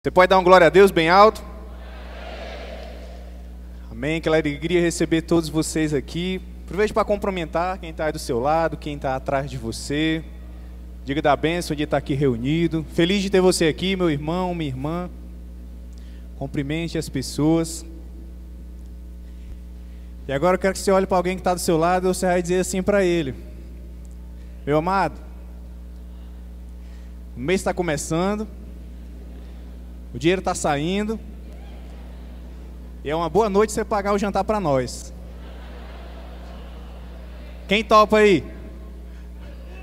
Você pode dar um glória a Deus bem alto? Amém, que alegria receber todos vocês aqui. Aproveite para cumprimentar quem está aí do seu lado, quem está atrás de você. Diga da bênção de estar aqui reunido. Feliz de ter você aqui, meu irmão, minha irmã. Cumprimente as pessoas. E agora eu quero que você olhe para alguém que está do seu lado e você vai dizer assim para ele: meu amado, o mês está começando, o dinheiro está saindo, e é uma boa noite você pagar o jantar para nós. Quem topa aí?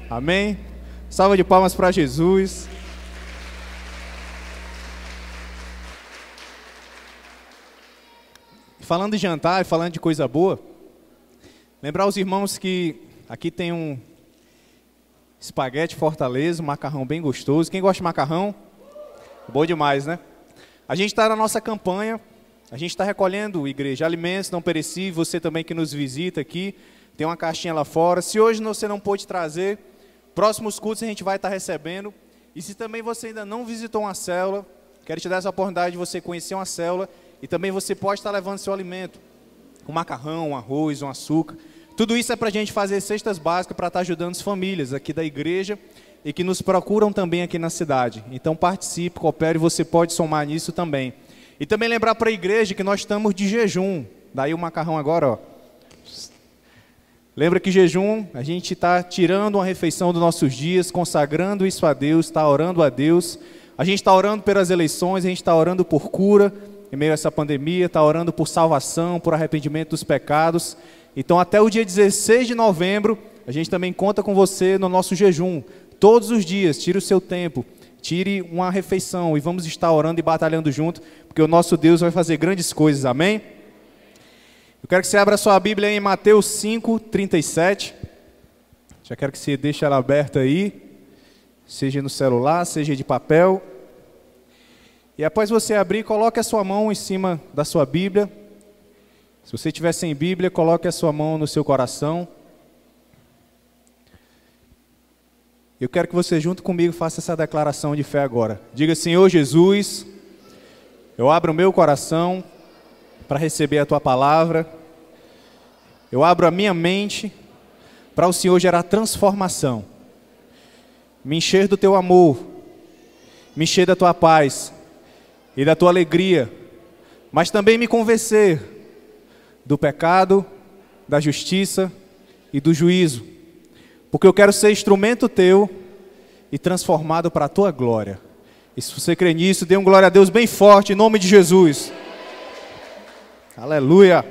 Amém? Salva de palmas para Jesus. Falando de jantar e falando de coisa boa, lembrar os irmãos que aqui tem um espaguete Fortaleza, um macarrão bem gostoso. Quem gosta de macarrão? Bom demais, né? A gente está na nossa campanha, a gente está recolhendo, igreja, alimentos não perecíveis. Você também que nos visita aqui, tem uma caixinha lá fora. Se hoje você não pôde trazer, próximos cultos a gente vai estar recebendo. E se também você ainda não visitou uma célula, quero te dar essa oportunidade de você conhecer uma célula. E também você pode estar levando seu alimento, um macarrão, um arroz, um açúcar. Tudo isso é para a gente fazer cestas básicas para estar ajudando as famílias aqui da igreja e que nos procuram também aqui na cidade. Então participe, coopere, você pode somar nisso também. E também lembrar para a igreja que nós estamos de jejum. Daí o macarrão agora, ó. Lembra que jejum, a gente está tirando uma refeição dos nossos dias, consagrando isso a Deus, está orando a Deus. A gente está orando pelas eleições, a gente está orando por cura em meio a essa pandemia, está orando por salvação, por arrependimento dos pecados. Então até o dia 16 de novembro, a gente também conta com você no nosso jejum. Todos os dias, tire o seu tempo, tire uma refeição e vamos estar orando e batalhando junto, porque o nosso Deus vai fazer grandes coisas, amém? Eu quero que você abra a sua Bíblia em Mateus 5:37. Já quero que você deixe ela aberta aí, seja no celular, seja de papel. E após você abrir, coloque a sua mão em cima da sua Bíblia. Se você estiver sem Bíblia, coloque a sua mão no seu coração. Eu quero que você junto comigo faça essa declaração de fé agora. Diga: Senhor Jesus, eu abro o meu coração para receber a Tua palavra. Eu abro a minha mente para o Senhor gerar transformação. Me encher do Teu amor, me encher da Tua paz e da Tua alegria, mas também me convencer do pecado, da justiça e do juízo, porque eu quero ser instrumento Teu e transformado para a Tua glória. E se você crê nisso, dê um glória a Deus bem forte, em nome de Jesus. Aleluia.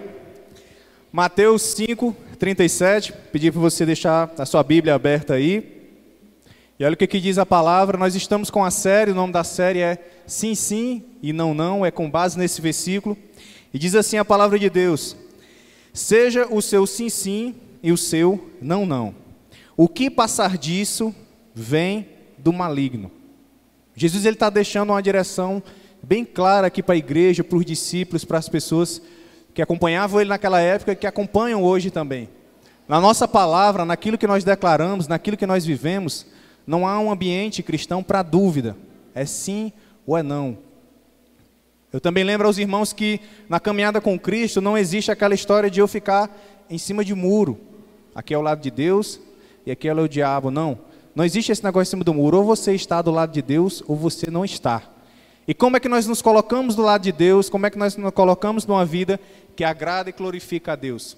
Mateus 5:37, pedi para você deixar a sua Bíblia aberta aí. E olha o que diz a palavra. Nós estamos com a série, o nome da série é Sim, Sim e Não, Não, é com base nesse versículo. E diz assim a palavra de Deus: seja o seu sim, sim e o seu não, não. O que passar disso vem do maligno. Jesus está deixando uma direção bem clara aqui para a igreja, para os discípulos, para as pessoas que acompanhavam ele naquela época e que acompanham hoje também. Na nossa palavra, naquilo que nós declaramos, naquilo que nós vivemos, não há um ambiente cristão para dúvida. É sim ou é não. Eu também lembro aos irmãos que na caminhada com Cristo não existe aquela história de eu ficar em cima de muro. Aqui é o lado de Deus e aqui é o diabo. Não. Não existe esse negócio em cima do muro. Ou você está do lado de Deus ou você não está. E como é que nós nos colocamos do lado de Deus? Como é que nós nos colocamos numa vida que agrada e glorifica a Deus?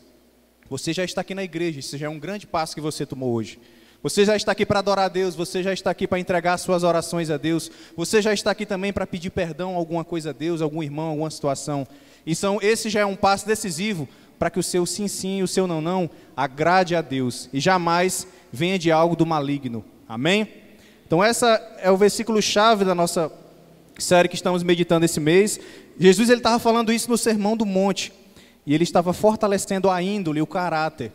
Você já está aqui na igreja. Isso já é um grande passo que você tomou hoje. Você já está aqui para adorar a Deus, você já está aqui para entregar suas orações a Deus, você já está aqui também para pedir perdão a alguma coisa a Deus, algum irmão, alguma situação. Então esse já é um passo decisivo para que o seu sim, sim e o seu não, não agrade a Deus e jamais venha de algo do maligno. Amém? Então essa é o versículo-chave da nossa série que estamos meditando esse mês. Jesus ele estava falando isso no Sermão do Monte e ele estava fortalecendo a índole, o caráter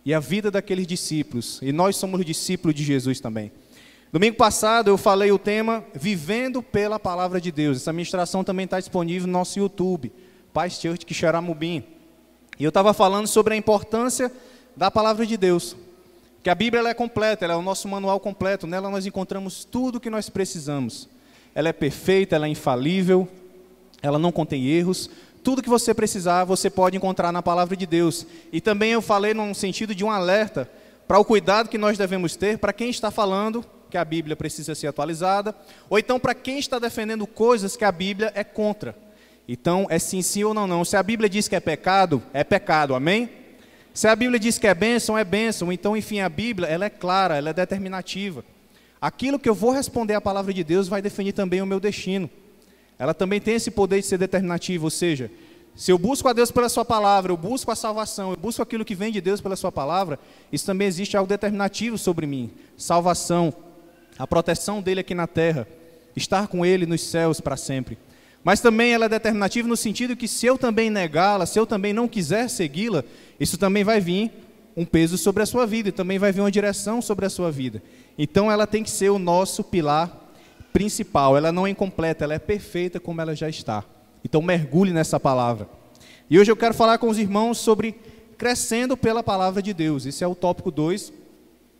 e a vida daqueles discípulos, e nós somos discípulos de Jesus também. Domingo passado eu falei o tema Vivendo pela Palavra de Deus. Essa ministração também está disponível no nosso YouTube, Paz Church Quixeramobim. E eu estava falando sobre a importância da Palavra de Deus, que a Bíblia ela é completa, ela é o nosso manual completo, nela nós encontramos tudo o que nós precisamos. ela é perfeita, ela é infalível, ela não contém erros. Tudo que você precisar, você pode encontrar na palavra de Deus. E também eu falei num sentido de um alerta para o cuidado que nós devemos ter para quem está falando que a Bíblia precisa ser atualizada, ou então para quem está defendendo coisas que a Bíblia é contra. Então, é sim, sim ou não, não. Se a Bíblia diz que é pecado, amém? Se a Bíblia diz que é bênção, é bênção. Então, enfim, a Bíblia, ela é clara, ela é determinativa. Aquilo que eu vou responder à palavra de Deus vai definir também o meu destino. Ela também tem esse poder de ser determinativa, ou seja, se eu busco a Deus pela sua palavra, eu busco a salvação, eu busco aquilo que vem de Deus pela sua palavra, isso também existe algo determinativo sobre mim. Salvação, a proteção dele aqui na terra, estar com ele nos céus para sempre. Mas também ela é determinativa no sentido que se eu também negá-la, se eu também não quiser segui-la, isso também vai vir um peso sobre a sua vida, e também vai vir uma direção sobre a sua vida. Então ela tem que ser o nosso pilar principal, ela não é incompleta, ela é perfeita como ela já está. Então mergulhe nessa palavra. E hoje eu quero falar com os irmãos sobre crescendo pela palavra de Deus. Esse é o tópico 2,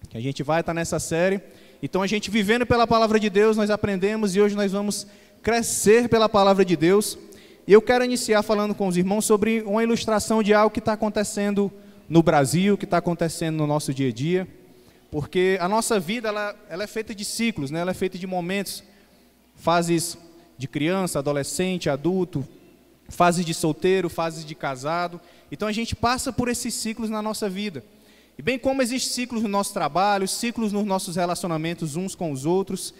que a gente vai estar nessa série. Então a gente vivendo pela palavra de Deus, nós aprendemos e hoje nós vamos crescer pela palavra de Deus. E eu quero iniciar falando com os irmãos sobre uma ilustração de algo que está acontecendo no Brasil, que está acontecendo no nosso dia a dia. Porque a nossa vida ela é feita de ciclos, né? Ela é feita de momentos, fases de criança, adolescente, adulto, fases de solteiro, fases de casado. Então a gente passa por esses ciclos na nossa vida. E bem como existem ciclos no nosso trabalho, ciclos nos nossos relacionamentos uns com os outros.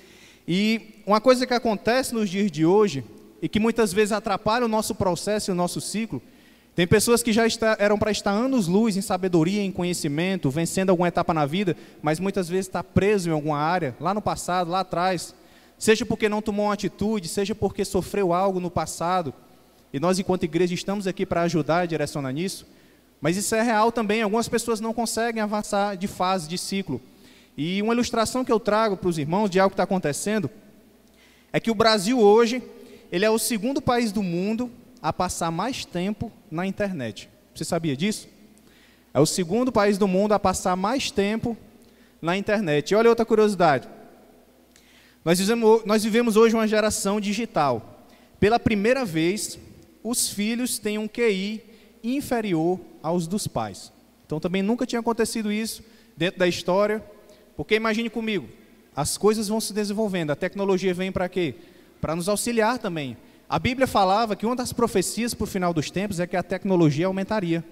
E uma coisa que acontece nos dias de hoje, e que muitas vezes atrapalha o nosso processo e o nosso ciclo, tem pessoas que já eram para estar anos-luz em sabedoria, em conhecimento, vencendo alguma etapa na vida, mas muitas vezes está preso em alguma área, lá no passado, lá atrás, seja porque não tomou uma atitude, seja porque sofreu algo no passado, e nós enquanto igreja estamos aqui para ajudar e direcionar nisso, mas isso é real também, algumas pessoas não conseguem avançar de fase, de ciclo. E uma ilustração que eu trago para os irmãos de algo que está acontecendo, é que o Brasil hoje, ele é o segundo país do mundo a passar mais tempo na internet. Você sabia disso? É o segundo país do mundo a passar mais tempo na internet. E olha outra curiosidade. Nós vivemos hoje uma geração digital. Pela primeira vez, os filhos têm um QI inferior aos dos pais. Então também nunca tinha acontecido isso dentro da história. Porque imagine comigo, as coisas vão se desenvolvendo. A tecnologia vem para quê? Para nos auxiliar também. A Bíblia falava que uma das profecias para o final dos tempos é que a tecnologia aumentaria.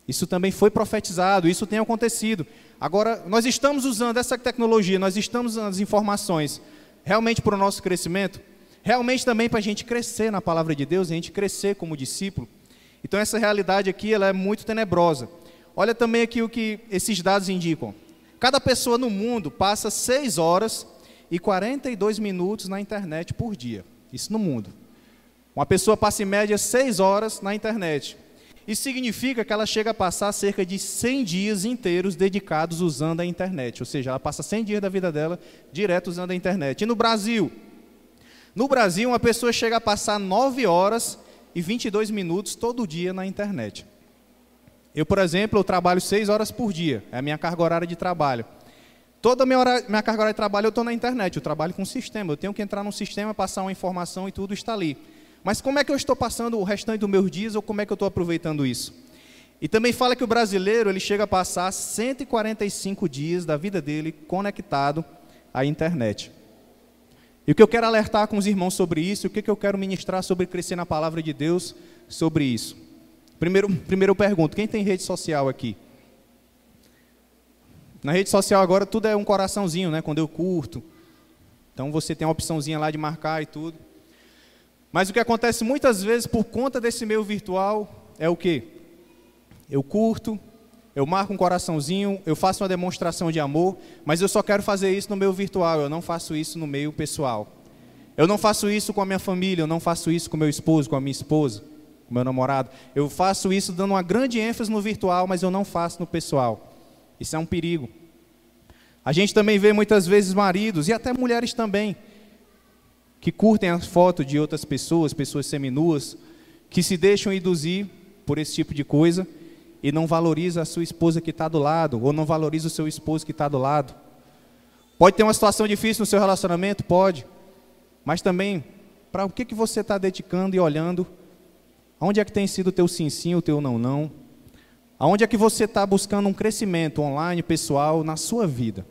Isso também foi profetizado, isso tem acontecido. Agora, nós estamos usando essa tecnologia, nós estamos usando as informações realmente para o nosso crescimento, realmente também para a gente crescer na palavra de Deus, a gente crescer como discípulo. Então essa realidade aqui ela é muito tenebrosa. Olha também aqui o que esses dados indicam. Cada pessoa no mundo passa 6 horas e 42 minutos na internet por dia. Isso no mundo. Uma pessoa passa em média 6 horas na internet. Isso significa que ela chega a passar cerca de 100 dias inteiros dedicados usando a internet. Ou seja, ela passa 100 dias da vida dela direto usando a internet. E no Brasil? No Brasil, uma pessoa chega a passar 9 horas e 22 minutos todo dia na internet. Eu, por exemplo, eu trabalho 6 horas por dia. É a minha carga horária de trabalho. Toda a minha carga horária de trabalho eu estou na internet. Eu trabalho com um sistema. Eu tenho que entrar num sistema, passar uma informação e tudo está ali. Mas como é que eu estou passando o restante dos meus dias ou como é que eu estou aproveitando isso? E também fala que o brasileiro ele chega a passar 145 dias da vida dele conectado à internet. E o que eu quero alertar com os irmãos sobre isso, o que eu quero ministrar sobre crescer na palavra de Deus sobre isso. Primeiro eu pergunto, quem tem rede social aqui? Na rede social agora tudo é um coraçãozinho, né? Quando eu curto. Então você tem uma opçãozinha lá de marcar e tudo. Mas o que acontece muitas vezes por conta desse meio virtual é o quê? Eu curto, eu marco um coraçãozinho, eu faço uma demonstração de amor, mas eu só quero fazer isso no meio virtual, eu não faço isso no meio pessoal. Eu não faço isso com a minha família, eu não faço isso com meu esposo, com a minha esposa, com meu namorado. Eu faço isso dando uma grande ênfase no virtual, mas eu não faço no pessoal. Isso é um perigo. A gente também vê muitas vezes maridos, e até mulheres também, que curtem as fotos de outras pessoas, pessoas seminuas, que se deixam induzir por esse tipo de coisa e não valoriza a sua esposa que está do lado, ou não valoriza o seu esposo que está do lado. Pode ter uma situação difícil no seu relacionamento? Pode. mas também para o que você está dedicando e olhando, aonde é que tem sido o teu sim, sim, o teu não, não, aonde é que você está buscando um crescimento online, pessoal, na sua vida.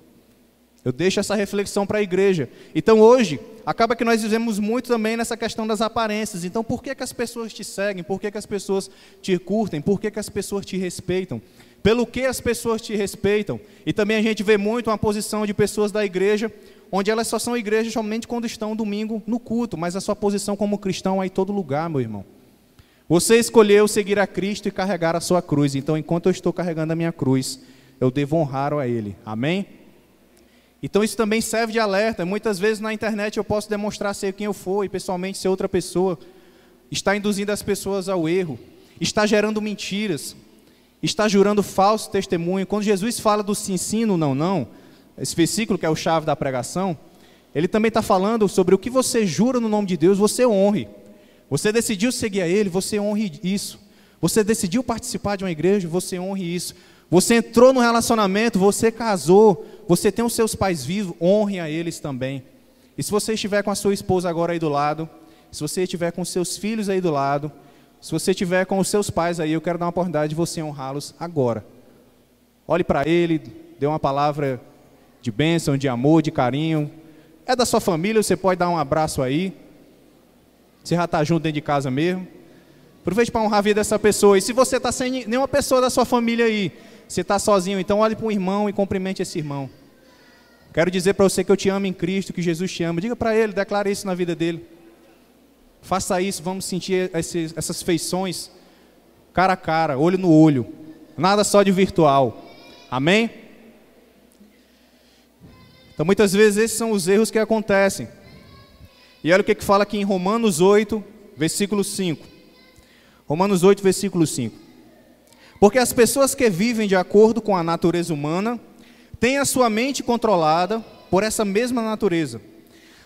Eu deixo essa reflexão para a igreja. Então hoje, acaba que nós vivemos muito também nessa questão das aparências. Então por que as pessoas te seguem? Por que as pessoas te curtem? Por que as pessoas te respeitam? Pelo que as pessoas te respeitam? E também a gente vê muito uma posição de pessoas da igreja, onde elas só são igreja somente quando estão domingo no culto, mas a sua posição como cristão é em todo lugar, meu irmão. Você escolheu seguir a Cristo e carregar a sua cruz. Então enquanto eu estou carregando a minha cruz, eu devo honrar a Ele. Amém? Então isso também serve de alerta. Muitas vezes na internet eu posso demonstrar ser quem eu for e pessoalmente ser outra pessoa. Está induzindo as pessoas ao erro. Está gerando mentiras. Está jurando falso testemunho. Quando Jesus fala do sim, sim, no não, não, esse versículo que é o chave da pregação, ele também está falando sobre o que você jura no nome de Deus, você honre. Você decidiu seguir a Ele, você honre isso. Você decidiu participar de uma igreja, você honre isso. Você entrou no relacionamento, você casou, você tem os seus pais vivos, honre a eles também. E se você estiver com a sua esposa agora aí do lado, se você estiver com os seus filhos aí do lado, se você estiver com os seus pais aí, eu quero dar uma oportunidade de você honrá-los agora. Olhe para ele, dê uma palavra de bênção, de amor, de carinho. É da sua família, você pode dar um abraço aí. Você já está junto dentro de casa mesmo. Aproveite para honrar a vida dessa pessoa. E se você está sem nenhuma pessoa da sua família aí, você está sozinho, então olhe para um irmão e cumprimente esse irmão. Quero dizer para você que eu te amo em Cristo, que Jesus te ama. Diga para ele, declare isso na vida dele. Faça isso, vamos sentir essas feições cara a cara, olho no olho. Nada só de virtual. Amém? Então muitas vezes esses são os erros que acontecem. E olha o que fala aqui em Romanos 8, versículo 5. Romanos 8, versículo 5. Porque as pessoas que vivem de acordo com a natureza humana têm a sua mente controlada por essa mesma natureza.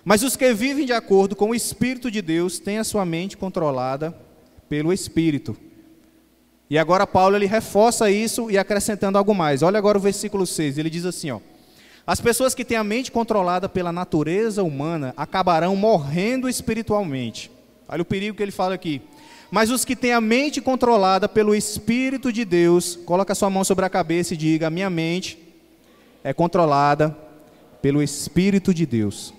Mas os que vivem de acordo com o Espírito de Deus têm a sua mente controlada pelo Espírito. E agora Paulo ele reforça isso e acrescentando algo mais. Olha agora o versículo 6, ele diz assim, ó. As pessoas que têm a mente controlada pela natureza humana acabarão morrendo espiritualmente. Olha o perigo que ele fala aqui. Mas os que têm a mente controlada pelo Espírito de Deus, coloca a sua mão sobre a cabeça e diga, a minha mente é controlada pelo Espírito de Deus.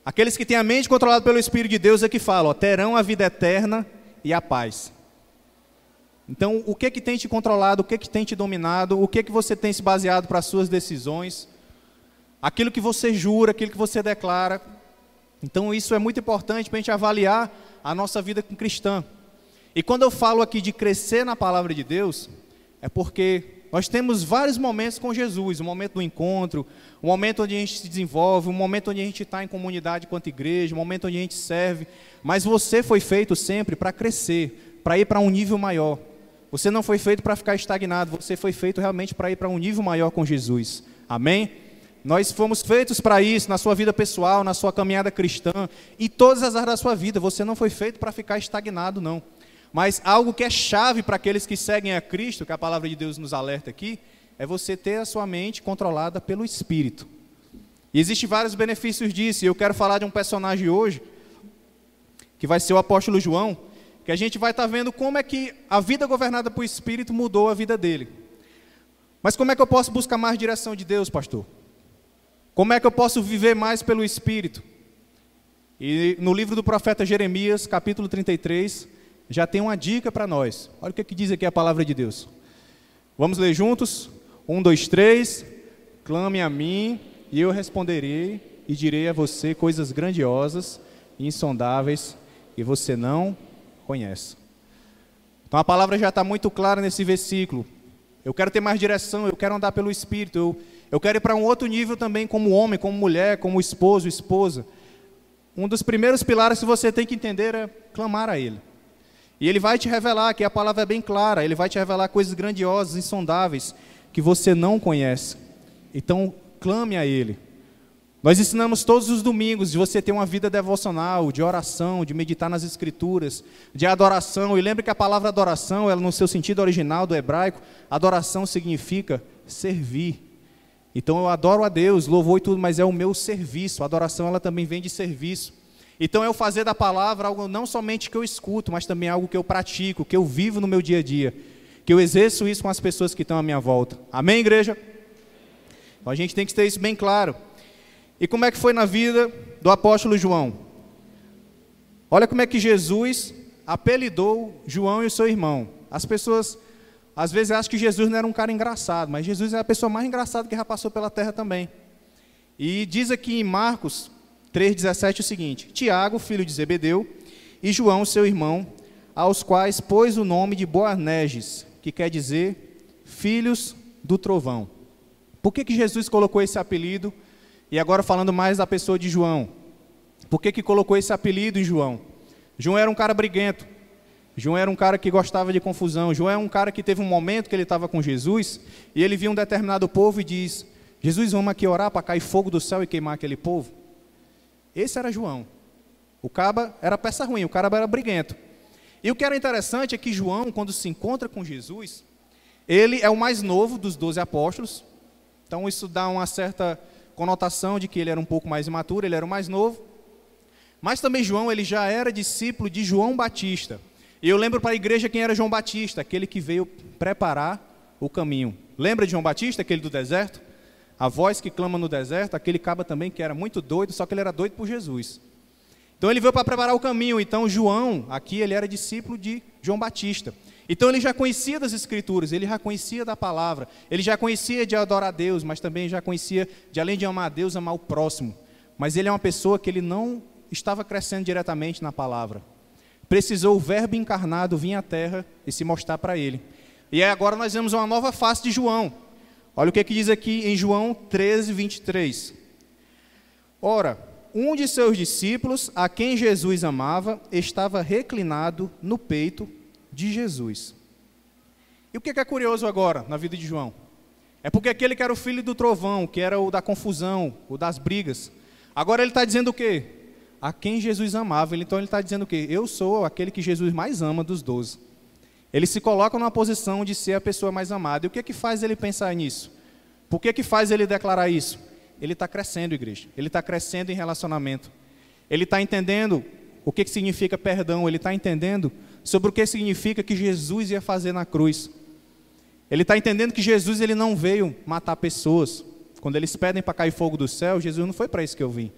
Aqueles que têm a mente controlada pelo Espírito de Deus é que falam, ó, terão a vida eterna e a paz. Então, o que tem te controlado, o que tem te dominado, o que você tem se baseado para as suas decisões, aquilo que você jura, aquilo que você declara. Então, isso é muito importante para a gente avaliar a nossa vida cristã. E quando eu falo aqui de crescer na palavra de Deus, é porque nós temos vários momentos com Jesus, o momento do encontro, o momento onde a gente se desenvolve, o momento onde a gente está em comunidade quanto igreja, o momento onde a gente serve, mas você foi feito sempre para crescer, para ir para um nível maior. Você não foi feito para ficar estagnado, você foi feito realmente para ir para um nível maior com Jesus. Amém? Nós fomos feitos para isso, na sua vida pessoal, na sua caminhada cristã, em todas as áreas da sua vida. Você não foi feito para ficar estagnado, não. Mas algo que é chave para aqueles que seguem a Cristo, que a palavra de Deus nos alerta aqui, é você ter a sua mente controlada pelo Espírito. E existem vários benefícios disso, e eu quero falar de um personagem hoje, que vai ser o apóstolo João, que a gente vai estar vendo como é que a vida governada por Espírito mudou a vida dele. Mas como é que eu posso buscar mais direção de Deus, pastor? Como é que eu posso viver mais pelo Espírito? E no livro do profeta Jeremias, capítulo 33, já tem uma dica para nós. Olha o que diz aqui a palavra de Deus. Vamos ler juntos? 1, 2, 3. Clame a mim, e eu responderei, e direi a você coisas grandiosas e insondáveis, que você não conhece. Então a palavra já está muito clara nesse versículo. Eu quero ter mais direção, eu quero andar pelo Espírito, eu quero ir para um outro nível também como homem, como mulher, como esposo, esposa. Um dos primeiros pilares que você tem que entender é clamar a Ele. E Ele vai te revelar, que a palavra é bem clara, Ele vai te revelar coisas grandiosas, insondáveis, que você não conhece. Então clame a Ele. Nós ensinamos todos os domingos de você ter uma vida devocional, de oração, de meditar nas Escrituras, de adoração. E lembre que a palavra adoração, ela no seu sentido original do hebraico, adoração significa servir. Então eu adoro a Deus, louvor e tudo, mas é o meu serviço. A adoração ela também vem de serviço. Então é o fazer da palavra algo não somente que eu escuto, mas também algo que eu pratico, que eu vivo no meu dia a dia, que eu exerço isso com as pessoas que estão à minha volta. Amém, igreja? Então a gente tem que ter isso bem claro. E como é que foi na vida do apóstolo João? Olha como é que Jesus apelidou João e o seu irmão. As pessoas às vezes acham que Jesus não era um cara engraçado, mas Jesus é a pessoa mais engraçada que já passou pela terra também. E diz aqui em Marcos 3,17 o seguinte: Tiago, filho de Zebedeu, e João, seu irmão, aos quais pôs o nome de Boanerges, que quer dizer filhos do trovão. Por que Jesus colocou esse apelido? E agora falando mais da pessoa de João. Por que colocou esse apelido em João? João era um cara briguento. João era um cara que gostava de confusão. João é um cara que teve um momento que ele estava com Jesus e ele viu um determinado povo e diz: Jesus, vamos aqui orar para cair fogo do céu e queimar aquele povo. Esse era João. O caba era peça ruim, o cara era briguento. E o que era interessante é que João, quando se encontra com Jesus, ele é o mais novo dos 12 apóstolos. Então isso dá uma certa conotação de que ele era um pouco mais imaturo, ele era o mais novo. Mas também João, ele já era discípulo de João Batista. E eu lembro para a igreja quem era João Batista, aquele que veio preparar o caminho. Lembra de João Batista, aquele do deserto? A voz que clama no deserto, aquele caba também que era muito doido, só que ele era doido por Jesus. Então ele veio para preparar o caminho. Então João, aqui ele era discípulo de João Batista. Então ele já conhecia das Escrituras, ele já conhecia da palavra, ele já conhecia de adorar a Deus, mas também já conhecia de, além de amar a Deus, amar o próximo. Mas ele é uma pessoa que ele não estava crescendo diretamente na palavra. Precisou o verbo encarnado vir à terra e se mostrar para ele. E aí agora nós vemos uma nova face de João. Olha o que diz aqui em João 13, 23. Ora, um de seus discípulos, a quem Jesus amava, estava reclinado no peito de Jesus. E o que é curioso agora na vida de João? É porque aquele que era o filho do trovão, que era o da confusão, o das brigas, agora ele está dizendo o quê? A quem Jesus amava. Então ele está dizendo o quê? Eu sou aquele que Jesus mais ama dos 12. Ele se coloca numa posição de ser a pessoa mais amada. E o que faz ele pensar nisso? Por que faz ele declarar isso? Ele está crescendo, igreja. Ele está crescendo em relacionamento. Ele está entendendo o que significa perdão. Ele está entendendo sobre o que significa que Jesus ia fazer na cruz. Ele está entendendo que Jesus ele não veio matar pessoas. Quando eles pedem para cair fogo do céu, Jesus não foi para isso que eu vim.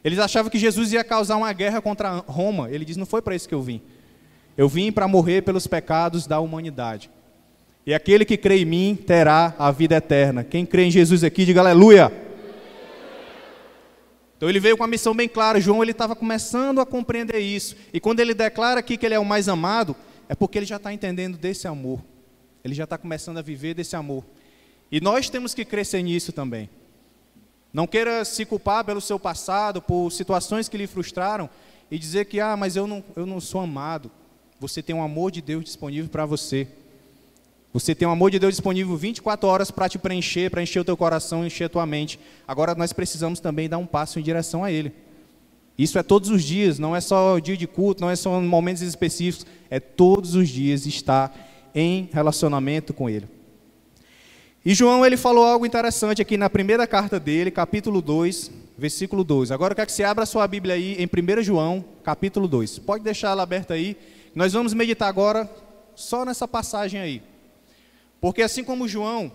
Eles achavam que Jesus ia causar uma guerra contra Roma. Ele diz, não foi para isso que eu vim. Eu vim para morrer pelos pecados da humanidade. E aquele que crê em mim terá a vida eterna. Quem crê em Jesus aqui, diga aleluia. Então ele veio com uma missão bem clara. João ele estava começando a compreender isso. E quando ele declara aqui que ele é o mais amado, é porque ele já está entendendo desse amor. Ele já está começando a viver desse amor. E nós temos que crescer nisso também. Não queira se culpar pelo seu passado, por situações que lhe frustraram e dizer que, mas eu não sou amado. Você tem um amor de Deus disponível para você. Você tem um amor de Deus disponível 24 horas para te preencher o teu coração, encher a tua mente. Agora nós precisamos também dar um passo em direção a Ele. Isso é todos os dias, não é só dia de culto, não é só em momentos específicos, é todos os dias estar em relacionamento com Ele. E João ele falou algo interessante aqui na primeira carta dele, capítulo 2, versículo 12. Agora eu quero que você abra a sua Bíblia aí em 1 João, capítulo 2. Pode deixar ela aberta aí. Nós vamos meditar agora só nessa passagem aí. Porque assim como João,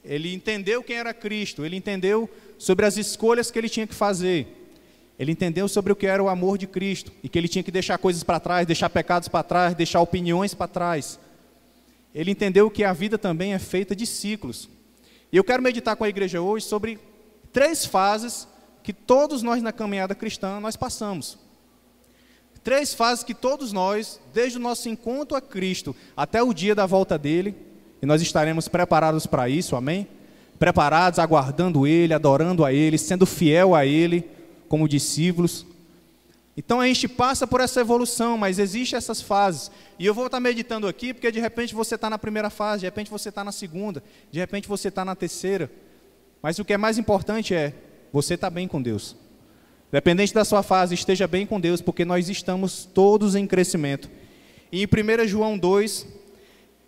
ele entendeu quem era Cristo, ele entendeu sobre as escolhas que ele tinha que fazer. Ele entendeu sobre o que era o amor de Cristo e que ele tinha que deixar coisas para trás, deixar pecados para trás, deixar opiniões para trás. Ele entendeu que a vida também é feita de ciclos. E eu quero meditar com a igreja hoje sobre 3 fases que todos nós na caminhada cristã nós passamos. 3 fases que todos nós, desde o nosso encontro a Cristo até o dia da volta dele, e nós estaremos preparados para isso, amém? Preparados, aguardando Ele, adorando a Ele, sendo fiel a Ele como discípulos. Então a gente passa por essa evolução, mas existem essas fases. E eu vou estar meditando aqui, porque de repente você está na primeira fase, de repente você está na segunda, de repente você está na terceira. Mas o que é mais importante é, você está bem com Deus. Dependente da sua fase, esteja bem com Deus, porque nós estamos todos em crescimento. E em 1 João 2,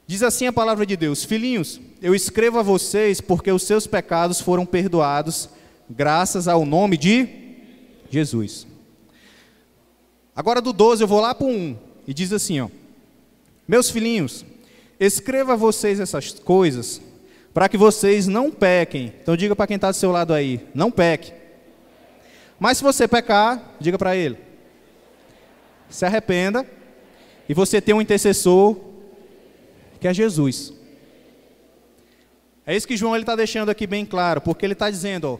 Diz assim a palavra de Deus: filhinhos, eu escrevo a vocês porque os seus pecados foram perdoados, graças ao nome de Jesus. Agora do 12 eu vou lá para o 1, e diz assim, ó: meus filhinhos, escreva a vocês essas coisas, para que vocês não pequem. Então diga para quem está do seu lado aí, não peque. Mas se você pecar, diga para ele, se arrependa, e você tem um intercessor, que é Jesus. É isso que João está deixando aqui bem claro, porque ele está dizendo, ó,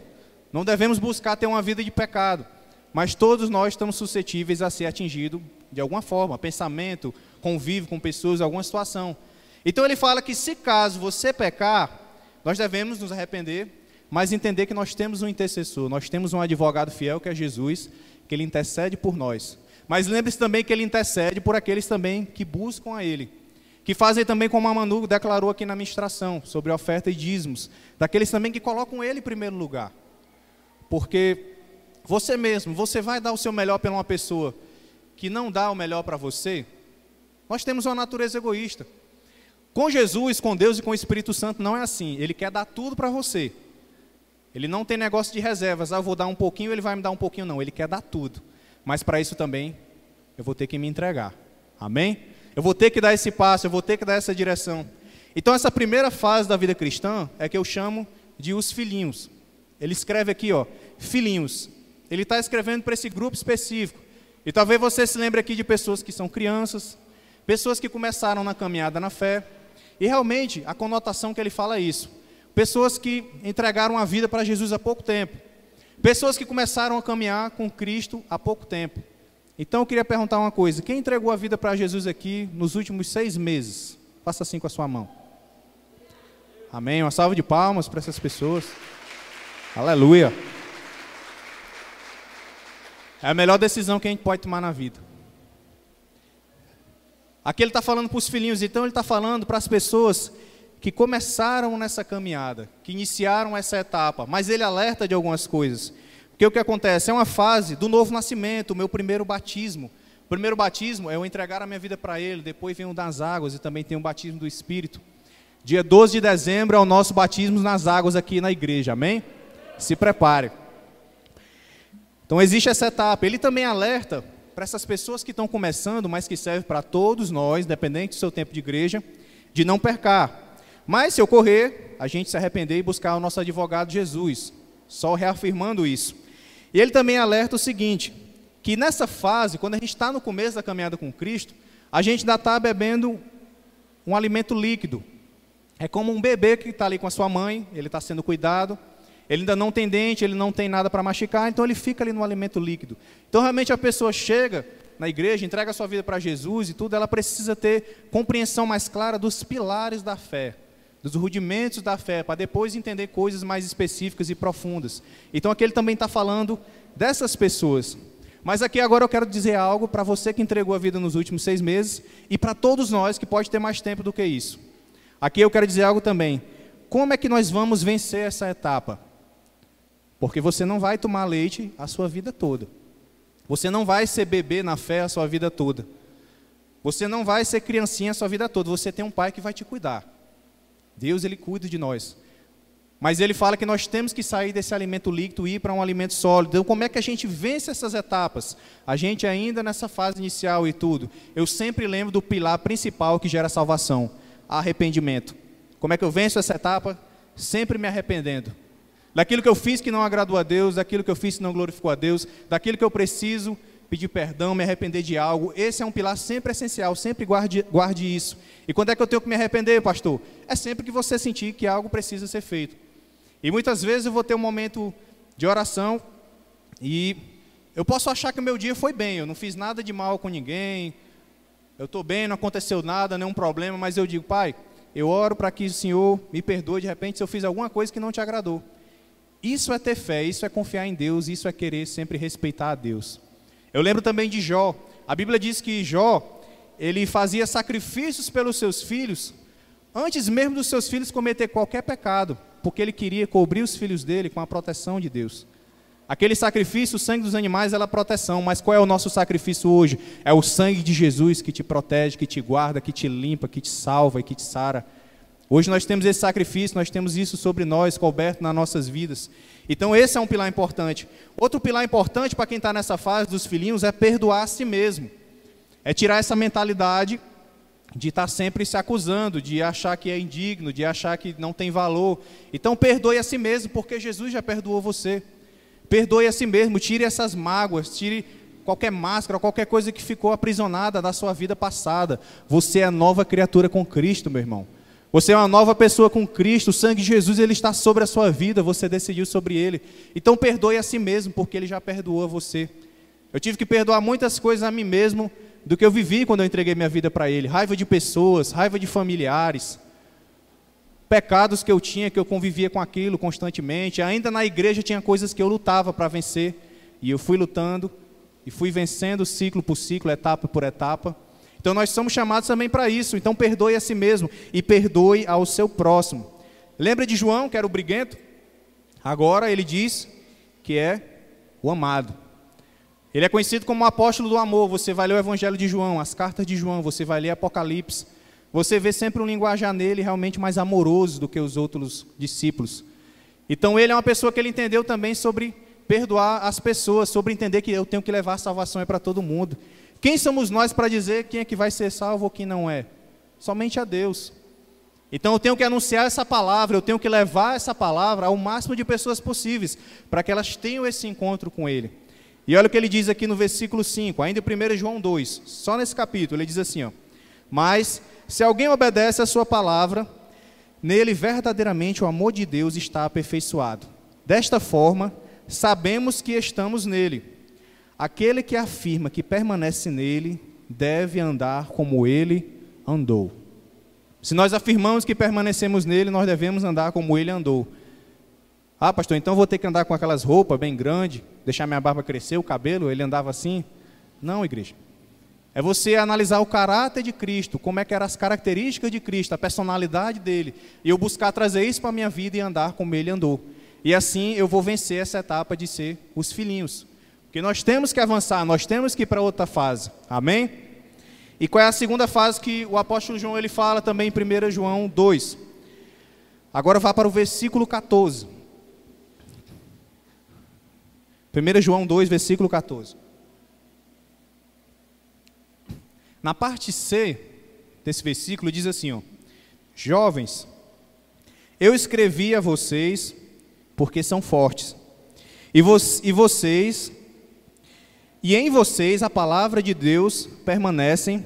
não devemos buscar ter uma vida de pecado, mas todos nós estamos suscetíveis a ser atingidos de alguma forma, pensamento, convívio com pessoas, alguma situação. Então ele fala que se caso você pecar, nós devemos nos arrepender, mas entender que nós temos um intercessor, nós temos um advogado fiel que é Jesus, que ele intercede por nós. Mas lembre-se também que ele intercede por aqueles também que buscam a ele, que fazem também como a Manu declarou aqui na ministração, sobre oferta e dízimos, daqueles também que colocam ele em primeiro lugar. Porque você mesmo, você vai dar o seu melhor para uma pessoa que não dá o melhor para você? Nós temos uma natureza egoísta. Com Jesus, com Deus e com o Espírito Santo não é assim. Ele quer dar tudo para você. Ele não tem negócio de reservas, eu vou dar um pouquinho, ele vai me dar um pouquinho, não. Ele quer dar tudo. Mas para isso também, eu vou ter que me entregar. Amém? Eu vou ter que dar esse passo, eu vou ter que dar essa direção. Então essa primeira fase da vida cristã é que eu chamo de os filhinhos. Ele escreve aqui, ó, filhinhos. Ele está escrevendo para esse grupo específico. E talvez você se lembre aqui de pessoas que são crianças, pessoas que começaram na caminhada na fé. E realmente, a conotação que ele fala é isso. Pessoas que entregaram a vida para Jesus há pouco tempo. Pessoas que começaram a caminhar com Cristo há pouco tempo. Então eu queria perguntar uma coisa: quem entregou a vida para Jesus aqui nos últimos 6 meses? Faça assim com a sua mão. Amém? Uma salva de palmas para essas pessoas. Aleluia. É a melhor decisão que a gente pode tomar na vida. Aqui ele está falando para os filhinhos, então ele está falando para as pessoas que começaram nessa caminhada, que iniciaram essa etapa, mas ele alerta de algumas coisas. Porque o que acontece? É uma fase do novo nascimento, o meu primeiro batismo. O primeiro batismo é eu entregar a minha vida para ele, depois vem o das águas e também tem o batismo do Espírito. Dia 12 de dezembro é o nosso batismo nas águas aqui na igreja, amém? Se prepare. Então existe essa etapa. Ele também alerta para essas pessoas que estão começando, mas que serve para todos nós, independente do seu tempo de igreja, de não pecar. Mas se ocorrer, a gente se arrepender e buscar o nosso advogado Jesus, só reafirmando isso. E ele também alerta o seguinte, que nessa fase, quando a gente está no começo da caminhada com Cristo, a gente ainda está bebendo um alimento líquido. É como um bebê que está ali com a sua mãe, ele está sendo cuidado, ele ainda não tem dente, ele não tem nada para masticar, então ele fica ali no alimento líquido. Então realmente a pessoa chega na igreja, entrega a sua vida para Jesus e tudo, ela precisa ter compreensão mais clara dos pilares da fé, dos rudimentos da fé, para depois entender coisas mais específicas e profundas. Então aqui ele também está falando dessas pessoas. Mas aqui agora eu quero dizer algo para você que entregou a vida nos últimos 6 meses e para todos nós que pode ter mais tempo do que isso. Aqui eu quero dizer algo também. Como é que nós vamos vencer essa etapa? Porque você não vai tomar leite a sua vida toda. Você não vai ser bebê na fé a sua vida toda. Você não vai ser criancinha a sua vida toda. Você tem um pai que vai te cuidar. Deus, ele cuida de nós. Mas ele fala que nós temos que sair desse alimento líquido e ir para um alimento sólido. Então, como é que a gente vence essas etapas? A gente ainda nessa fase inicial e tudo. Eu sempre lembro do pilar principal que gera salvação: arrependimento. Como é que eu venço essa etapa? Sempre me arrependendo. Daquilo que eu fiz que não agradou a Deus, daquilo que eu fiz que não glorificou a Deus, daquilo que eu preciso pedir perdão, me arrepender de algo. Esse é um pilar sempre essencial, sempre guarde isso. E quando é que eu tenho que me arrepender, pastor? É sempre que você sentir que algo precisa ser feito. E muitas vezes eu vou ter um momento de oração e eu posso achar que o meu dia foi bem, eu não fiz nada de mal com ninguém, eu estou bem, não aconteceu nada, nenhum problema, mas eu digo: Pai, eu oro para que o Senhor me perdoe de repente se eu fiz alguma coisa que não te agradou. Isso é ter fé, isso é confiar em Deus, isso é querer sempre respeitar a Deus. Eu lembro também de Jó. A Bíblia diz que Jó, ele fazia sacrifícios pelos seus filhos, antes mesmo dos seus filhos cometer qualquer pecado, porque ele queria cobrir os filhos dele com a proteção de Deus. Aquele sacrifício, o sangue dos animais, era proteção, mas qual é o nosso sacrifício hoje? É o sangue de Jesus que te protege, que te guarda, que te limpa, que te salva e que te sara. Hoje nós temos esse sacrifício, nós temos isso sobre nós, coberto nas nossas vidas. Então esse é um pilar importante. Outro pilar importante para quem está nessa fase dos filhinhos é perdoar a si mesmo. É tirar essa mentalidade de estar sempre se acusando, de achar que é indigno, de achar que não tem valor. Então perdoe a si mesmo, porque Jesus já perdoou você. Perdoe a si mesmo, tire essas mágoas, tire qualquer máscara, qualquer coisa que ficou aprisionada da sua vida passada. Você é nova criatura com Cristo, meu irmão. Você é uma nova pessoa com Cristo, o sangue de Jesus ele está sobre a sua vida, você decidiu sobre ele. Então perdoe a si mesmo, porque ele já perdoou você. Eu tive que perdoar muitas coisas a mim mesmo do que eu vivi quando eu entreguei minha vida para ele. Raiva de pessoas, raiva de familiares, pecados que eu tinha, que eu convivia com aquilo constantemente. Ainda na igreja tinha coisas que eu lutava para vencer, e eu fui lutando, e fui vencendo ciclo por ciclo, etapa por etapa. Então nós somos chamados também para isso. Então perdoe a si mesmo e perdoe ao seu próximo. Lembra de João, que era o briguento? Agora ele diz que é o amado. Ele é conhecido como o apóstolo do amor. Você vai ler o evangelho de João, as cartas de João, você vai ler Apocalipse. Você vê sempre um linguajar nele realmente mais amoroso do que os outros discípulos. Então ele é uma pessoa que ele entendeu também sobre perdoar as pessoas, sobre entender que eu tenho que levar a salvação para todo mundo. Quem somos nós para dizer quem é que vai ser salvo ou quem não é? Somente a Deus. Então eu tenho que anunciar essa palavra, eu tenho que levar essa palavra ao máximo de pessoas possíveis, para que elas tenham esse encontro com Ele. E olha o que ele diz aqui no versículo 5, ainda em 1 João 2, só nesse capítulo, ele diz assim, ó: mas se alguém obedece a sua palavra, nele verdadeiramente o amor de Deus está aperfeiçoado. Desta forma, sabemos que estamos nele. Aquele que afirma que permanece nele, deve andar como ele andou. Se nós afirmamos que permanecemos nele, nós devemos andar como ele andou. Ah, pastor, então vou ter que andar com aquelas roupas bem grandes, deixar minha barba crescer, o cabelo, ele andava assim? Não, igreja. É você analisar o caráter de Cristo, como é que eram as características de Cristo, a personalidade dele, e eu buscar trazer isso para a minha vida e andar como ele andou. E assim eu vou vencer essa etapa de ser os filhinhos. Porque nós temos que avançar, nós temos que ir para outra fase. Amém? E qual é a segunda fase que o apóstolo João ele fala também em 1 João 2? Agora vá para o versículo 14. 1 João 2, versículo 14. Na parte C desse versículo diz assim, ó: jovens, eu escrevi a vocês porque são fortes, e em vocês a palavra de Deus permanece,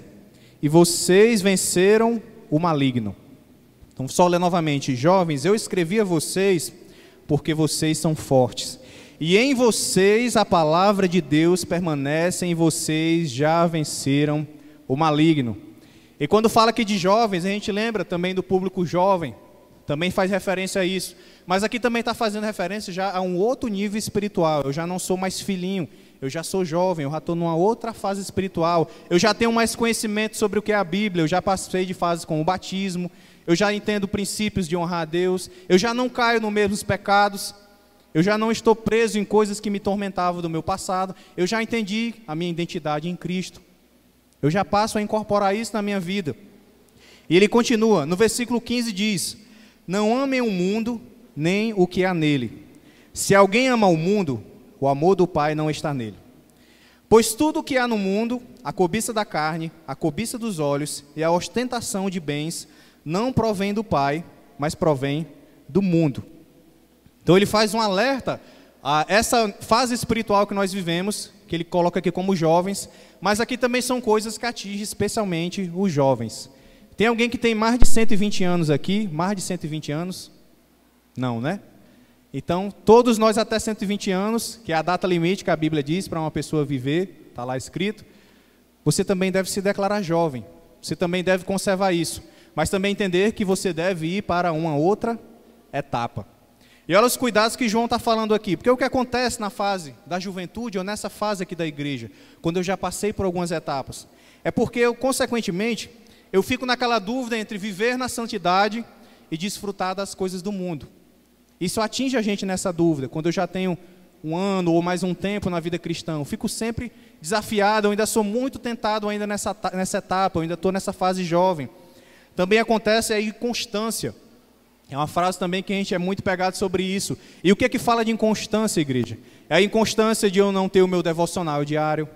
e vocês venceram o maligno. Então só ler novamente: jovens, eu escrevi a vocês porque vocês são fortes, e em vocês a palavra de Deus permanece, e vocês já venceram o maligno. E quando fala aqui de jovens, a gente lembra também do público jovem, também faz referência a isso, mas aqui também está fazendo referência já a um outro nível espiritual. Eu já não sou mais filhinho, eu já sou jovem, eu já estou numa outra fase espiritual, eu já tenho mais conhecimento sobre o que é a Bíblia, eu já passei de fases como o batismo, eu já entendo princípios de honrar a Deus, eu já não caio nos mesmos pecados, eu já não estou preso em coisas que me tormentavam do meu passado, eu já entendi a minha identidade em Cristo, eu já passo a incorporar isso na minha vida. E ele continua, no versículo 15 diz: não amem o mundo, nem o que há nele. Se alguém ama o mundo, o amor do Pai não está nele. Pois tudo o que há no mundo, a cobiça da carne, a cobiça dos olhos e a ostentação de bens, não provém do Pai, mas provém do mundo. Então ele faz um alerta a essa fase espiritual que nós vivemos, que ele coloca aqui como jovens, mas aqui também são coisas que atingem especialmente os jovens. Tem alguém que tem mais de 120 anos aqui? Mais de 120 anos? Não, né? Então, todos nós até 120 anos, que é a data limite que a Bíblia diz para uma pessoa viver, está lá escrito, você também deve se declarar jovem, você também deve conservar isso, mas também entender que você deve ir para uma outra etapa. E olha os cuidados que João está falando aqui, porque o que acontece na fase da juventude, ou nessa fase aqui da igreja, quando eu já passei por algumas etapas, é porque eu, consequentemente, eu fico naquela dúvida entre viver na santidade e desfrutar das coisas do mundo. Isso atinge a gente nessa dúvida, quando eu já tenho um ano ou mais um tempo na vida cristã. Eu fico sempre desafiado, eu ainda sou muito tentado ainda nessa etapa, eu ainda estou nessa fase jovem. Também acontece a inconstância. É uma frase também que a gente é muito pegado sobre isso. E o que é que fala de inconstância, igreja? É a inconstância de eu não ter o meu devocional diário.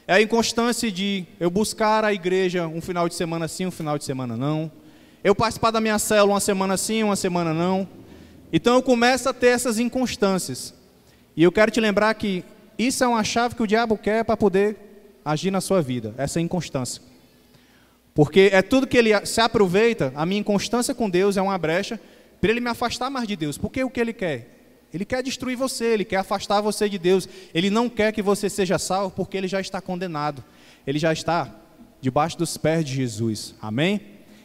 É a inconstância de eu buscar a igreja um final de semana sim, um final de semana não. Eu participar da minha célula uma semana sim, uma semana não. Então eu começo a ter essas inconstâncias. E eu quero te lembrar que isso é uma chave que o diabo quer para poder agir na sua vida, essa inconstância. Porque é tudo que ele se aproveita, a minha inconstância com Deus é uma brecha para ele me afastar mais de Deus. Porque o que ele quer? Ele quer destruir você, ele quer afastar você de Deus. Ele não quer que você seja salvo porque ele já está condenado. Ele já está debaixo dos pés de Jesus. Amém?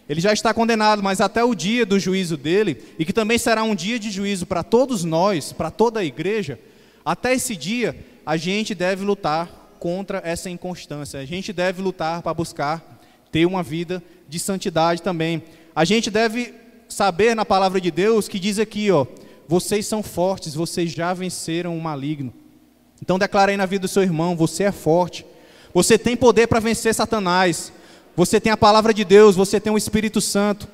Ele já está condenado, mas até o dia do juízo dele, e que também será um dia de juízo para todos nós, para toda a igreja, até esse dia a gente deve lutar contra essa inconstância. A gente deve lutar para buscar ter uma vida de santidade também. A gente deve saber na palavra de Deus que diz aqui, ó, vocês são fortes, vocês já venceram o maligno. Então declara aí na vida do seu irmão, você é forte, você tem poder para vencer Satanás, você tem a palavra de Deus, você tem o Espírito Santo.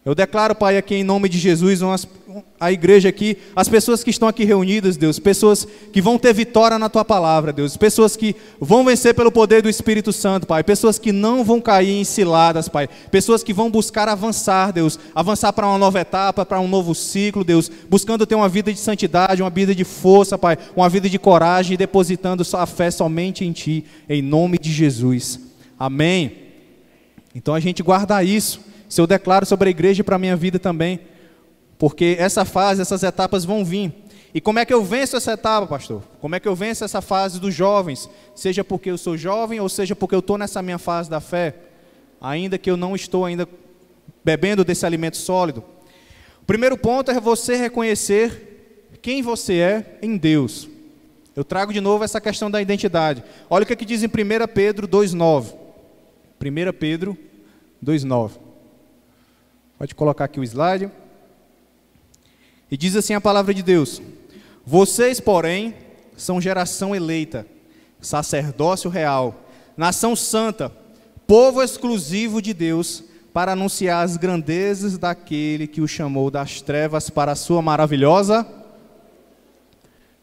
Eu declaro, Pai, aqui em nome de Jesus, a igreja aqui, as pessoas que estão aqui reunidas, Deus, pessoas que vão ter vitória na Tua palavra, Deus, pessoas que vão vencer pelo poder do Espírito Santo, Pai, pessoas que não vão cair em ciladas, Pai, pessoas que vão buscar avançar, Deus, avançar para uma nova etapa, para um novo ciclo, Deus, buscando ter uma vida de santidade, uma vida de força, Pai, uma vida de coragem, depositando a fé somente em Ti, em nome de Jesus. Amém. Então a gente guarda isso. Se eu declaro sobre a igreja e para a minha vida também, porque essa fase, essas etapas vão vir. E como é que eu venço essa etapa, pastor? Como é que eu venço essa fase dos jovens? Seja porque eu sou jovem ou seja porque eu estou nessa minha fase da fé, ainda que eu não estou ainda bebendo desse alimento sólido. O primeiro ponto é você reconhecer quem você é em Deus. Eu trago de novo essa questão da identidade. Olha o que diz em 1 Pedro 2,9. 1 Pedro 2,9. Pode colocar aqui o slide. E diz assim a palavra de Deus: vocês, porém, são geração eleita, sacerdócio real, nação santa, povo exclusivo de Deus, para anunciar as grandezas daquele que o chamou das trevas para a sua maravilhosa.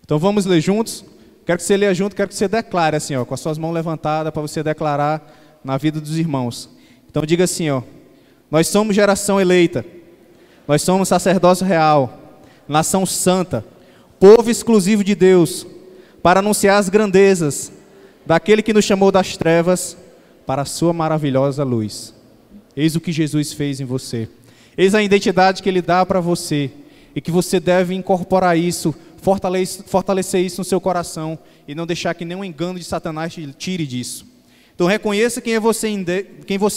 Então vamos ler juntos? Quero que você leia junto, quero que você declare assim, ó, com as suas mãos levantadas, para você declarar na vida dos irmãos. Então diga assim, ó: nós somos geração eleita, nós somos sacerdócio real, nação santa, povo exclusivo de Deus, para anunciar as grandezas daquele que nos chamou das trevas para a sua maravilhosa luz. Eis o que Jesus fez em você, eis a identidade que Ele dá para você, e que você deve incorporar isso, fortalecer isso no seu coração, e não deixar que nenhum engano de Satanás te tire disso. Então reconheça quem você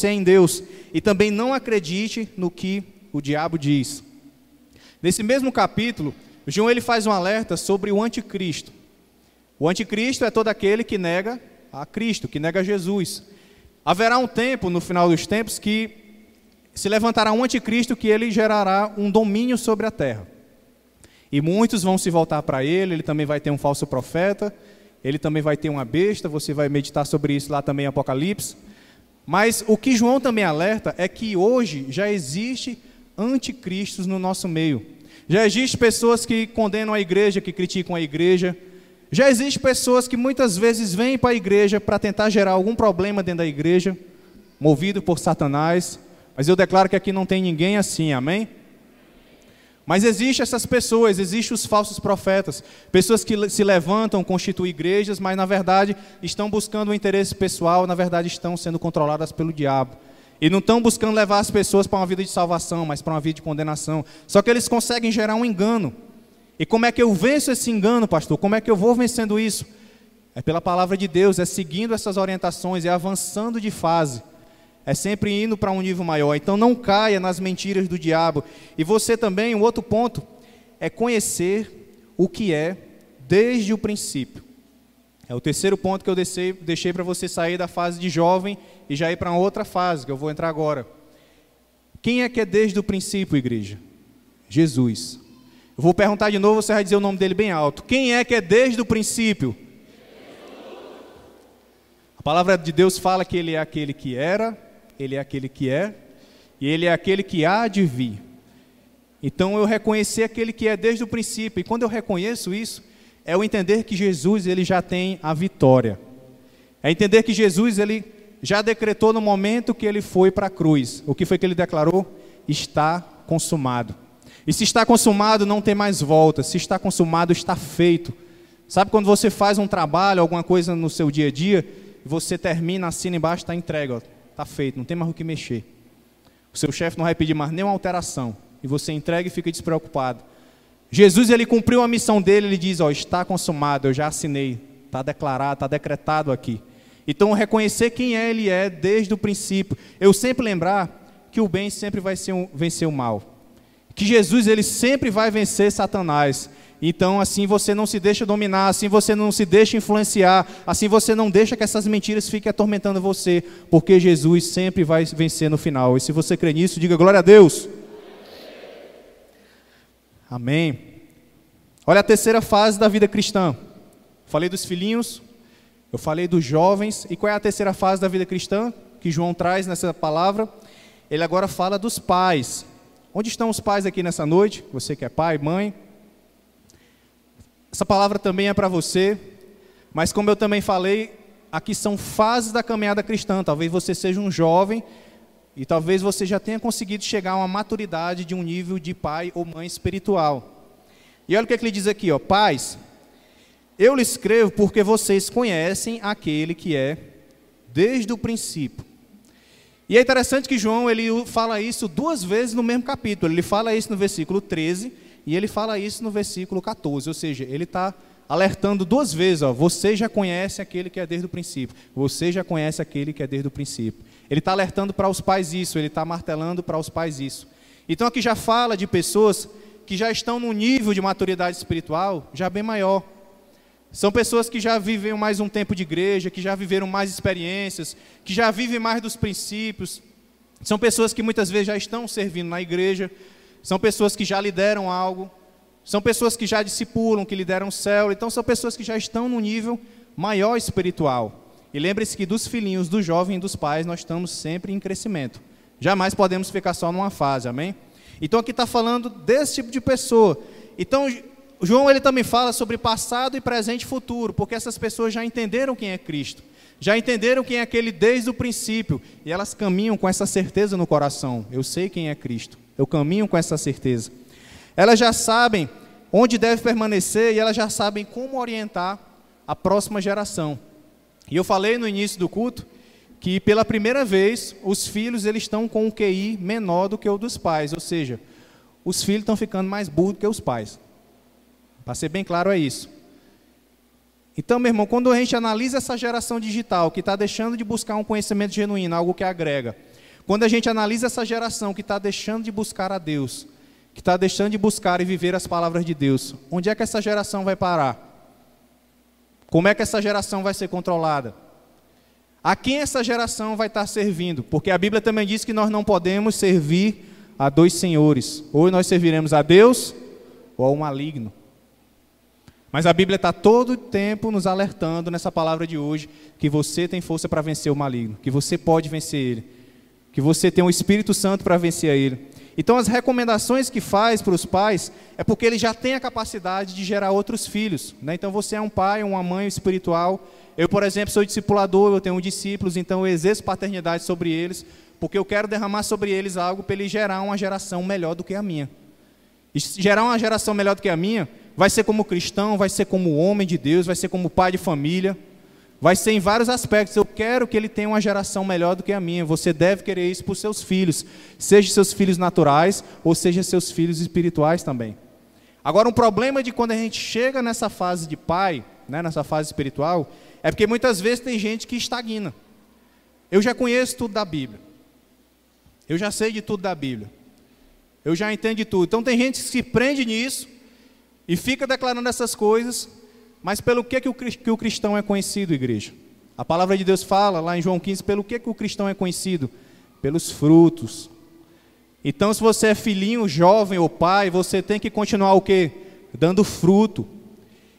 é em Deus, e também não acredite no que o diabo diz. Nesse mesmo capítulo, João ele faz um alerta sobre o anticristo. O anticristo é todo aquele que nega a Cristo, que nega Jesus. Haverá um tempo, no final dos tempos, que se levantará um anticristo que ele gerará um domínio sobre a terra. E muitos vão se voltar para ele, ele também vai ter um falso profeta, ele também vai ter uma besta, você vai meditar sobre isso lá também em Apocalipse. Mas o que João também alerta é que hoje já existe anticristos no nosso meio. Já existem pessoas que condenam a igreja, que criticam a igreja. Já existem pessoas que muitas vezes vêm para a igreja para tentar gerar algum problema dentro da igreja, movido por Satanás. Mas eu declaro que aqui não tem ninguém assim, amém? Mas existem essas pessoas, existem os falsos profetas, pessoas que se levantam, constituem igrejas, mas na verdade estão buscando um interesse pessoal, na verdade estão sendo controladas pelo diabo. E não estão buscando levar as pessoas para uma vida de salvação, mas para uma vida de condenação. Só que eles conseguem gerar um engano. E como é que eu venço esse engano, pastor? Como é que eu vou vencendo isso? É pela palavra de Deus, é seguindo essas orientações, é avançando de fase. É sempre indo para um nível maior. Então não caia nas mentiras do diabo. E você também, um outro ponto, é conhecer o que é desde o princípio. É o terceiro ponto que eu deixei para você sair da fase de jovem e já ir para uma outra fase, que eu vou entrar agora. Quem é que é desde o princípio, igreja? Jesus. Eu vou perguntar de novo, você vai dizer o nome dele bem alto. Quem é que é desde o princípio? A palavra de Deus fala que Ele é aquele que era, Ele é aquele que é, e Ele é aquele que há de vir. Então eu reconhecer aquele que é desde o princípio, e quando eu reconheço isso, é o entender que Jesus ele já tem a vitória. É entender que Jesus ele já decretou no momento que Ele foi para a cruz. O que foi que Ele declarou? Está consumado. E se está consumado, não tem mais volta. Se está consumado, está feito. Sabe quando você faz um trabalho, alguma coisa no seu dia a dia, e você termina, assina embaixo, está entregue, está feito, não tem mais o que mexer. O seu chefe não vai pedir mais nenhuma alteração. E você entrega e fica despreocupado. Jesus, ele cumpriu a missão dele, ele diz, está consumado, eu já assinei, está declarado, está decretado aqui. Então, reconhecer quem Ele é desde o princípio. Eu sempre lembrar que o bem sempre vai vencer o mal. Que Jesus, ele sempre vai vencer Satanás. Então, assim você não se deixa dominar, assim você não se deixa influenciar, assim você não deixa que essas mentiras fiquem atormentando você, porque Jesus sempre vai vencer no final. E se você crê nisso, diga glória a Deus. Amém. Olha a terceira fase da vida cristã. Falei dos filhinhos, eu falei dos jovens, e qual é a terceira fase da vida cristã que João traz nessa palavra? Ele agora fala dos pais. Onde estão os pais aqui nessa noite? Você que é pai, mãe. Essa palavra também é para você, mas como eu também falei, aqui são fases da caminhada cristã. Talvez você seja um jovem e talvez você já tenha conseguido chegar a uma maturidade de um nível de pai ou mãe espiritual. E olha o que ele diz aqui, pais, eu lhes escrevo porque vocês conhecem aquele que é desde o princípio. E é interessante que João ele fala isso duas vezes no mesmo capítulo. Ele fala isso no versículo 13 e ele fala isso no versículo 14. Ou seja, ele está alertando duas vezes. Você já conhece aquele que é desde o princípio. Você já conhece aquele que é desde o princípio. Ele está alertando para os pais isso. Ele está martelando para os pais isso. Então aqui já fala de pessoas que já estão num nível de maturidade espiritual já bem maior. São pessoas que já vivem mais um tempo de igreja, que já viveram mais experiências, que já vivem mais dos princípios. São pessoas que muitas vezes já estão servindo na igreja, são pessoas que já lideram algo, são pessoas que já discipulam, que lideram o céu. Então são pessoas que já estão num nível maior espiritual. E lembre-se que dos filhinhos, do jovem e dos pais, nós estamos sempre em crescimento. Jamais podemos ficar só numa fase, amém? Então aqui está falando desse tipo de pessoa. Então João ele também fala sobre passado e presente e futuro, porque essas pessoas já entenderam quem é Cristo, já entenderam quem é aquele desde o princípio, e elas caminham com essa certeza no coração. Eu sei quem é Cristo, eu caminho com essa certeza. Elas já sabem onde deve permanecer e elas já sabem como orientar a próxima geração. E eu falei no início do culto que pela primeira vez os filhos eles estão com um QI menor do que o dos pais, ou seja, os filhos estão ficando mais burros do que os pais. Para ser bem claro é isso. Então, meu irmão, quando a gente analisa essa geração digital que está deixando de buscar um conhecimento genuíno, algo que agrega, quando a gente analisa essa geração que está deixando de buscar a Deus, que está deixando de buscar e viver as palavras de Deus, onde é que essa geração vai parar? Como é que essa geração vai ser controlada? A quem essa geração vai estar servindo? Porque a Bíblia também diz que nós não podemos servir a dois senhores. Ou nós serviremos a Deus ou ao maligno. Mas a Bíblia está todo o tempo nos alertando nessa palavra de hoje que você tem força para vencer o maligno, que você pode vencer ele, que você tem o Espírito Santo para vencer ele. Então as recomendações que faz para os pais é porque ele já tem a capacidade de gerar outros filhos, né? Então você é um pai, uma mãe espiritual. Eu, por exemplo, sou discipulador, eu tenho discípulos, então eu exerço paternidade sobre eles, porque eu quero derramar sobre eles algo para ele gerar uma geração melhor do que a minha. E gerar uma geração melhor do que a minha vai ser como cristão, vai ser como homem de Deus, vai ser como pai de família, vai ser em vários aspectos. Eu quero que ele tenha uma geração melhor do que a minha. Você deve querer isso para os seus filhos, seja seus filhos naturais ou seja seus filhos espirituais também. Agora, um problema de quando a gente chega nessa fase de pai, né, nessa fase espiritual, é porque muitas vezes tem gente que estagna. Eu já conheço tudo da Bíblia, eu já sei de tudo da Bíblia, eu já entendo de tudo. Então tem gente que se prende nisso e fica declarando essas coisas, mas pelo que o cristão é conhecido, igreja? A palavra de Deus fala lá em João 15, pelo que o cristão é conhecido? Pelos frutos. Então, se você é filhinho, jovem ou pai, você tem que continuar o quê? Dando fruto.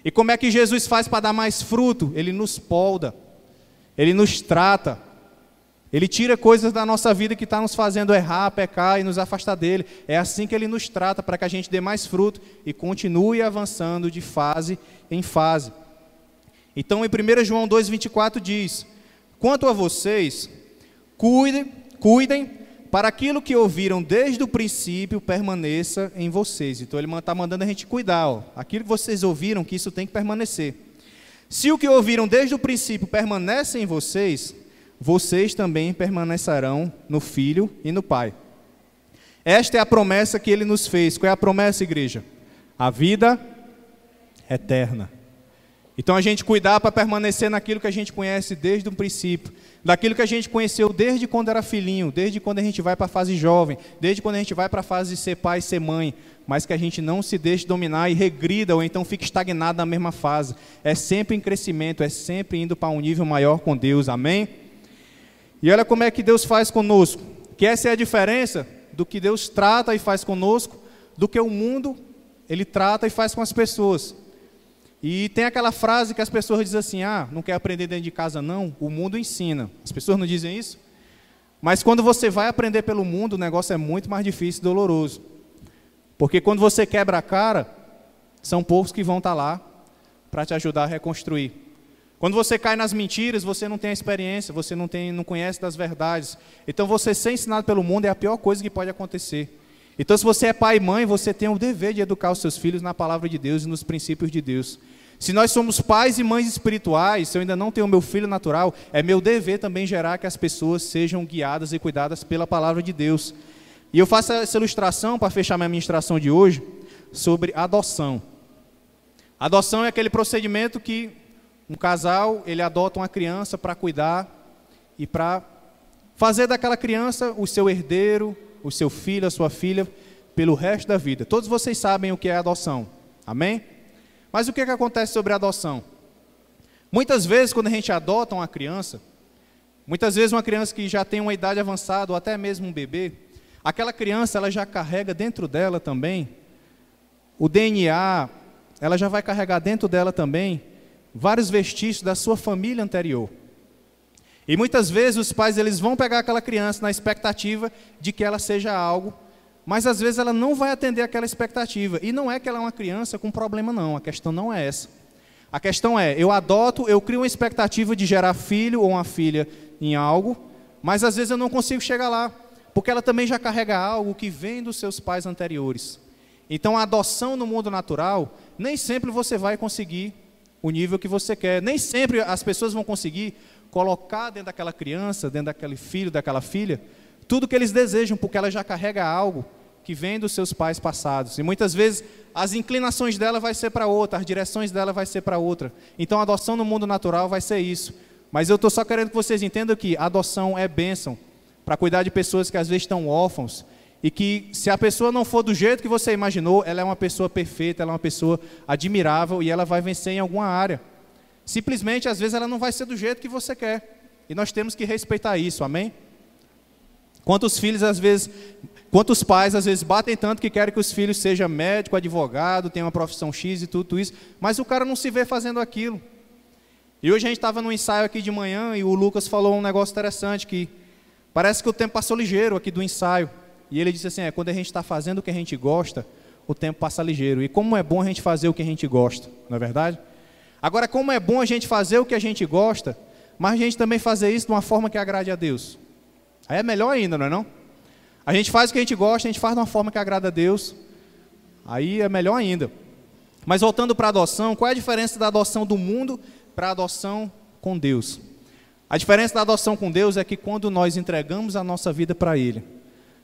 E como é que Jesus faz para dar mais fruto? Ele nos polda, Ele nos trata, Ele tira coisas da nossa vida que está nos fazendo errar, pecar e nos afastar dEle. É assim que Ele nos trata, para que a gente dê mais fruto e continue avançando de fase em fase. Então, em 1 João 2,24 diz: quanto a vocês, cuidem, para aquilo que ouviram desde o princípio permaneça em vocês. Então ele está mandando a gente cuidar, ó. Aquilo que vocês ouviram, que isso tem que permanecer. Se o que ouviram desde o princípio permanece em vocês, vocês também permanecerão no Filho e no Pai. Esta é a promessa que Ele nos fez. Qual é a promessa, igreja? A vida eterna. Então a gente cuidar para permanecer naquilo que a gente conhece desde o princípio, daquilo que a gente conheceu desde quando era filhinho, desde quando a gente vai para a fase jovem, desde quando a gente vai para a fase de ser pai e ser mãe, mas que a gente não se deixe dominar e regrida ou então fique estagnado na mesma fase. É sempre em crescimento, é sempre indo para um nível maior com Deus, amém? E olha como é que Deus faz conosco, que essa é a diferença do que Deus trata e faz conosco, do que o mundo ele trata e faz com as pessoas. E tem aquela frase que as pessoas dizem assim: ah, não quer aprender dentro de casa não, o mundo ensina. As pessoas não dizem isso? Mas quando você vai aprender pelo mundo, o negócio é muito mais difícil e doloroso. Porque quando você quebra a cara, são poucos que vão estar lá para te ajudar a reconstruir. Quando você cai nas mentiras, você não tem a experiência, você não conhece das verdades. Então você ser ensinado pelo mundo é a pior coisa que pode acontecer. Então se você é pai e mãe, você tem o dever de educar os seus filhos na palavra de Deus e nos princípios de Deus. Se nós somos pais e mães espirituais, se eu ainda não tenho meu filho natural, é meu dever também gerar que as pessoas sejam guiadas e cuidadas pela palavra de Deus. E eu faço essa ilustração para fechar minha ministração de hoje sobre adoção. Adoção é aquele procedimento que um casal, ele adota uma criança para cuidar e para fazer daquela criança o seu herdeiro, o seu filho, a sua filha, pelo resto da vida. Todos vocês sabem o que é adoção, amém? Mas o que acontece sobre a adoção? Muitas vezes, quando a gente adota uma criança, muitas vezes uma criança que já tem uma idade avançada, ou até mesmo um bebê, aquela criança ela já carrega dentro dela também o DNA, ela já vai carregar dentro dela também vários vestígios da sua família anterior. E muitas vezes os pais eles vão pegar aquela criança na expectativa de que ela seja algo, mas às vezes ela não vai atender aquela expectativa. E não é que ela é uma criança com problema não, a questão não é essa. A questão é, eu adoto, eu crio uma expectativa de gerar filho ou uma filha em algo, mas às vezes eu não consigo chegar lá, porque ela também já carrega algo que vem dos seus pais anteriores. Então a adoção no mundo natural, nem sempre você vai conseguir o nível que você quer. Nem sempre as pessoas vão conseguir colocar dentro daquela criança, dentro daquele filho, daquela filha, tudo que eles desejam, porque ela já carrega algo que vem dos seus pais passados. E muitas vezes as inclinações dela vai ser para outra, as direções dela vai ser para outra. Então a adoção no mundo natural vai ser isso. Mas eu estou só querendo que vocês entendam que a adoção é bênção para cuidar de pessoas que às vezes estão órfãos, e que se a pessoa não for do jeito que você imaginou, ela é uma pessoa perfeita, ela é uma pessoa admirável e ela vai vencer em alguma área. Simplesmente, às vezes, ela não vai ser do jeito que você quer. E nós temos que respeitar isso, amém? Quantos pais, às vezes, batem tanto que querem que os filhos sejam médico, advogado, tenham uma profissão X e tudo isso, mas o cara não se vê fazendo aquilo. E hoje a gente estava num ensaio aqui de manhã e o Lucas falou um negócio interessante, que parece que o tempo passou ligeiro aqui do ensaio. E ele disse assim, quando a gente está fazendo o que a gente gosta, o tempo passa ligeiro. E como é bom a gente fazer o que a gente gosta, não é verdade? Agora, como é bom a gente fazer o que a gente gosta, mas a gente também fazer isso de uma forma que agrade a Deus. Aí é melhor ainda, não é não? A gente faz o que a gente gosta, a gente faz de uma forma que agrada a Deus. Aí é melhor ainda. Mas voltando para a adoção, qual é a diferença da adoção do mundo para a adoção com Deus? A diferença da adoção com Deus é que quando nós entregamos a nossa vida para Ele,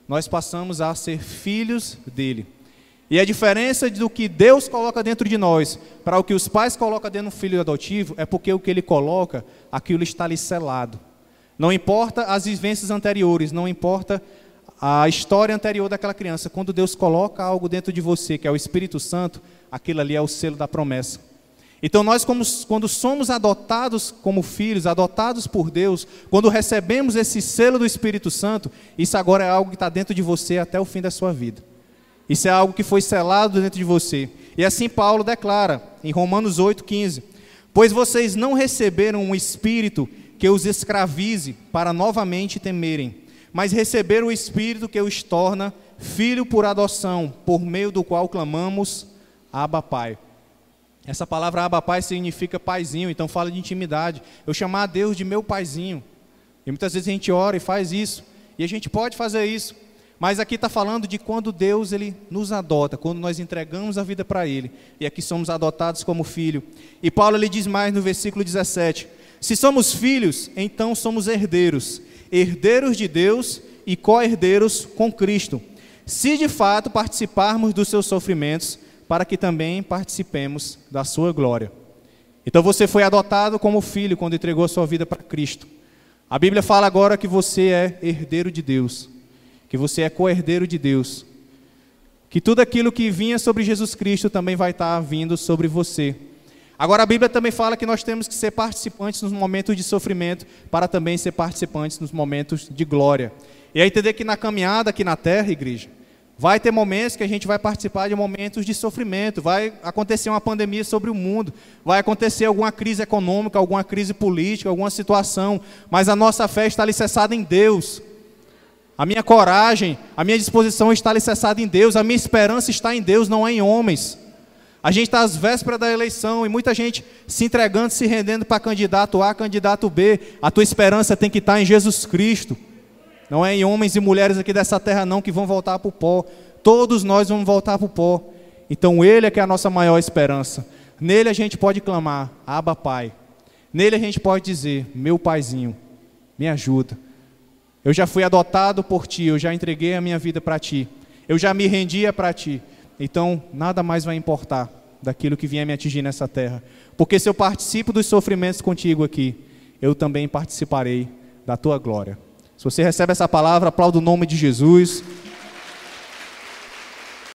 nós passamos a ser filhos dele. E a diferença do que Deus coloca dentro de nós para o que os pais colocam dentro do filho adotivo é porque o que ele coloca, aquilo está ali selado. Não importa as vivências anteriores, não importa a história anterior daquela criança. Quando Deus coloca algo dentro de você, que é o Espírito Santo, aquilo ali é o selo da promessa. Então nós, quando somos adotados como filhos, adotados por Deus, quando recebemos esse selo do Espírito Santo, isso agora é algo que está dentro de você até o fim da sua vida. Isso é algo que foi selado dentro de você. E assim Paulo declara, em Romanos 8,15, pois vocês não receberam um espírito que os escravize para novamente temerem, mas receberam o espírito que os torna filho por adoção, por meio do qual clamamos, Abba Pai. Essa palavra Abba Pai significa paizinho, então fala de intimidade. Eu chamar a Deus de meu paizinho. E muitas vezes a gente ora e faz isso. E a gente pode fazer isso. Mas aqui está falando de quando Deus ele nos adota, quando nós entregamos a vida para Ele. E aqui somos adotados como filho. E Paulo ele diz mais no versículo 17. Se somos filhos, então somos herdeiros. Herdeiros de Deus e co-herdeiros com Cristo. Se de fato participarmos dos seus sofrimentos, para que também participemos da sua glória. Então você foi adotado como filho quando entregou a sua vida para Cristo. A Bíblia fala agora que você é herdeiro de Deus, que você é co-herdeiro de Deus, que tudo aquilo que vinha sobre Jesus Cristo também vai estar vindo sobre você. Agora a Bíblia também fala que nós temos que ser participantes nos momentos de sofrimento, para também ser participantes nos momentos de glória. E aí entender que na caminhada aqui na terra, igreja, vai ter momentos que a gente vai participar de momentos de sofrimento, vai acontecer uma pandemia sobre o mundo, vai acontecer alguma crise econômica, alguma crise política, alguma situação, mas a nossa fé está alicerçada em Deus. A minha coragem, a minha disposição está alicerçada em Deus, a minha esperança está em Deus, não é em homens. A gente está às vésperas da eleição e muita gente se entregando, se rendendo para candidato A, candidato B. A tua esperança tem que estar em Jesus Cristo. Não é em homens e mulheres aqui dessa terra não que vão voltar para o pó. Todos nós vamos voltar para o pó. Então Ele é que é a nossa maior esperança. Nele a gente pode clamar, Abba Pai. Nele a gente pode dizer, meu paizinho, me ajuda. Eu já fui adotado por Ti, eu já entreguei a minha vida para Ti. Eu já me rendia para Ti. Então nada mais vai importar daquilo que vier me atingir nessa terra. Porque se eu participo dos sofrimentos contigo aqui, eu também participarei da Tua glória. Se você recebe essa palavra, aplauda o nome de Jesus.